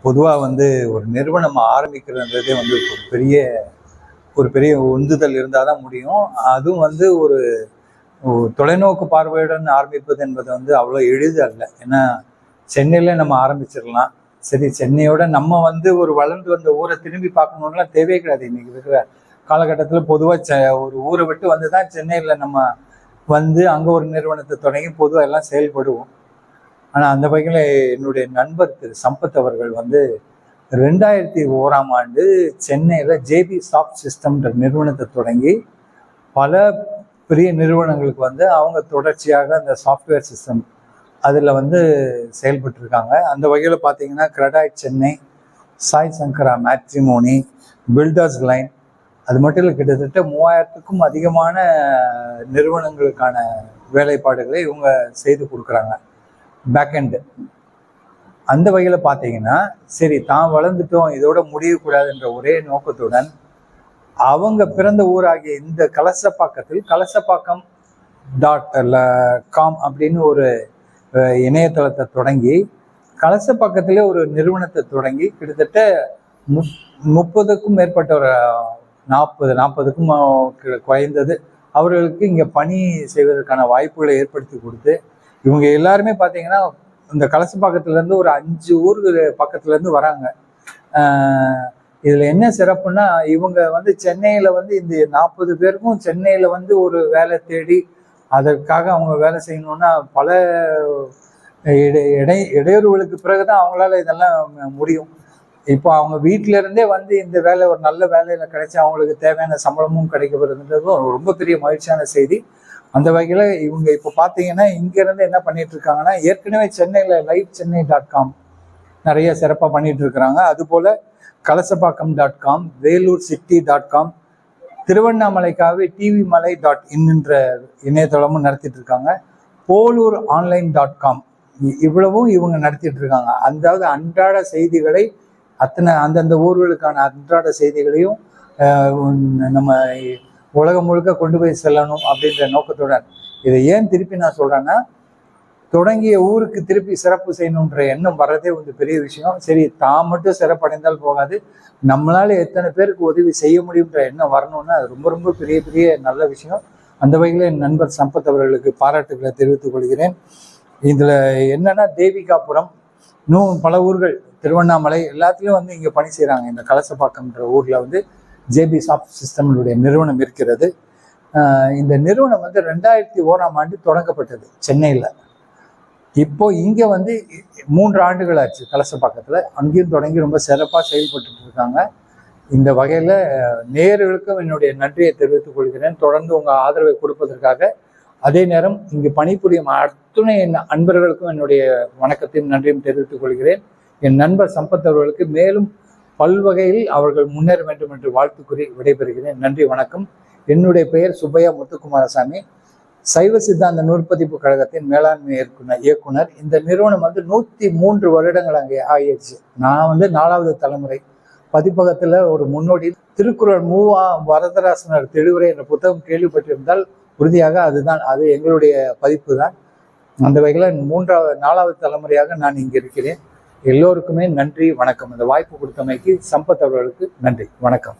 பொதுவாக ஒரு நிறுவனம் ஆரம்பிக்கிறதுன்றதே ஒரு பெரிய உந்துதல் இருந்தால் தான் முடியும். அதுவும் ஒரு தொலைநோக்கு பார்வையுடன் ஆரம்பிப்பது என்பது அவ்வளோ எளிது அல்ல. ஏன்னா சென்னையில் நம்ம ஆரம்பிச்சிடலாம். சரி, சென்னையோட நம்ம ஒரு வளர்ந்து வந்த ஊரை திரும்பி பார்க்கணுன்னுலாம் தேவையே கிடையாது. இன்னைக்கு இருக்கிற காலகட்டத்தில் பொதுவாக ஒரு ஊரை விட்டு வந்து தான் சென்னையில் நம்ம அங்கே ஒரு நிறுவனத்தை தொடங்கி பொதுவாக எல்லாம் செயல்படுவோம். ஆனால் அந்த வகையில் என்னுடைய நண்பர் திரு சம்பத் அவர்கள் 2001ஆம் ஆண்டு சென்னையில் ஜேபி சாஃப்ட் சிஸ்டம்ன்ற நிறுவனத்தை தொடங்கி பல பெரிய நிறுவனங்களுக்கு அவங்க தொடர்ச்சியாக அந்த சாஃப்ட்வேர் சிஸ்டம் அதில் செயல்பட்டுருக்காங்க. அந்த வகையில் பார்த்தீங்கன்னா கிரெடாய்ட் சென்னை, சாய் சங்கரா மேட்ரிமோனி, பில்டர்ஸ் லைன், அது மட்டும் இல்லை கிட்டத்தட்ட 3000க்கும் அதிகமான நிறுவனங்களுக்கான வேலைப்பாடுகளை இவங்க செய்து கொடுக்குறாங்க பேக்எண்டு. அந்த வகையில் பார்த்தீங்கன்னா சரி, தான் வளர்ந்துட்டோம், இதோட முடியக்கூடாதுன்ற ஒரே நோக்கத்துடன் அவங்க பிறந்த ஊராகிய இந்த கலசப்பாக்கம் .com அப்படின்னு ஒரு இணையதளத்தை தொடங்கி கலசப்பாக்கத்திலே ஒரு நிறுவனத்தை தொடங்கி கிட்டத்தட்ட 30க்கும் மேற்பட்ட ஒரு 40க்கும் குறைந்தது அவர்களுக்கு இங்கே பணி செய்வதற்கான வாய்ப்புகளை ஏற்படுத்தி கொடுத்து, இவங்க எல்லாருமே பார்த்தீங்கன்னா இந்த கலசப்பாக்கத்துலேருந்து ஒரு 5 ஊர் பக்கத்துலேருந்து வராங்க. இதில் என்ன சிறப்புன்னா இவங்க சென்னையில் இந்த 40 பேருக்கும் சென்னையில் ஒரு வேலை தேடி அதற்காக அவங்க வேலை செய்யணும்னா பல இடையூறுகளுக்கு பிறகுதான் அவங்களால இதெல்லாம் முடியும். இப்போ அவங்க வீட்டில இருந்தே இந்த வேலை ஒரு நல்ல வேலையில கிடைச்சி அவங்களுக்கு தேவையான சம்பளமும் கிடைக்கப்படுறதுன்றதும் ரொம்ப பெரிய மகிழ்ச்சியான செய்தி. அந்த வகையில் இவங்க இப்போ பார்த்தீங்கன்னா இங்கேருந்து என்ன பண்ணிட்டு இருக்காங்கன்னா, ஏற்கனவே சென்னையில் livechennai.com நிறைய சிறப்பாக பண்ணிட்டு இருக்கிறாங்க. அதுபோல் கலசப்பாக்கம்.com, வேலூர் சிட்டி.com, திருவண்ணாமலைக்காக tvmalai.in என்ற இணையதளமும் நடத்திட்டு இருக்காங்க. போலூர் ஆன்லைன்.com இவ்வளவும் இவங்க நடத்திட்டு இருக்காங்க. அதாவது அன்றாட செய்திகளை அந்தந்த ஊர்களுக்கான அன்றாட செய்திகளையும் நம்ம உலகம் முழுக்க கொண்டு போய் செல்லணும் அப்படின்ற நோக்கத்துடன். இதை ஏன் திருப்பி நான் சொல்றேன்னா, தொடங்கிய ஊருக்கு திருப்பி சிறப்பு செய்யணுன்ற எண்ணம் வர்றதே பெரிய விஷயம். சரி, தான் மட்டும் சிறப்படைந்தால் போகாது, நம்மளால எத்தனை பேருக்கு உதவி செய்ய முடியுன்ற எண்ணம் வரணும்னா அது ரொம்ப ரொம்ப பெரிய பெரிய நல்ல விஷயம். அந்த வகையில் என் நண்பர் சம்பத் அவர்களுக்கு பாராட்டுகளை தெரிவித்துக் கொள்கிறேன். இதுல என்னன்னா, தேவிகாபுரம், இன்னும் பல ஊர்கள், திருவண்ணாமலை எல்லாத்துலேயும் இங்கே பணி செய்கிறாங்க. இந்த கலசப்பாக்கம்ன்ற ஊரில் ஜேபி சாஃப்ட் சிஸ்டம்னுடைய நிறுவனம் இருக்கிறது. இந்த நிறுவனம் 2001ஆம் ஆண்டு தொடங்கப்பட்டது சென்னையில். இப்போ இங்கே 3 ஆண்டுகள் ஆச்சு கலசப்பாக்கத்தில். அங்கேயும் தொடங்கி ரொம்ப சிறப்பாக செயல்பட்டு இருக்காங்க. இந்த வகையில் நேயர்களுக்கும் என்னுடைய நன்றியை தெரிவித்துக் கொள்கிறேன், தொடர்ந்து உங்கள் ஆதரவை கொடுப்பதற்காக. அதே நேரம் இங்கு பணிபுரியும் அத்துணை அன்பர்களுக்கும் என்னுடைய வணக்கத்தையும் நன்றியும் தெரிவித்துக் கொள்கிறேன். என் நண்பர் சம்பத் அவர்களுக்கு மேலும் பல்வகையில் அவர்கள் முன்னேற வேண்டும் என்று வாழ்த்து கூறி விடைபெறுகிறேன். நன்றி, வணக்கம். என்னுடைய பெயர் சுப்பையா முத்துக்குமாரசாமி, சைவ சித்தாந்த நூற்பதிப்பு கழகத்தின் மேலாண்மை இயக்குனர். இந்த நிறுவனம் 103 வருடங்கள் அங்கே ஆயிடுச்சு. நான் 4வது தலைமுறை. பதிப்பகத்தில் ஒரு முன்னோடி திருக்குறள் வரதராசனர் தெளிவுரை என்ற புத்தகம் கேள்விப்பட்டிருந்தால் உறுதியாக அது எங்களுடைய பதிப்பு தான். அந்த வகையில் 4வது தலைமுறையாக நான் இங்கே இருக்கிறேன். எல்லோருக்குமே நன்றி, வணக்கம். இந்த வாய்ப்பு கொடுத்தமைக்கு சம்பத் அவர்களுக்கு நன்றி, வணக்கம்.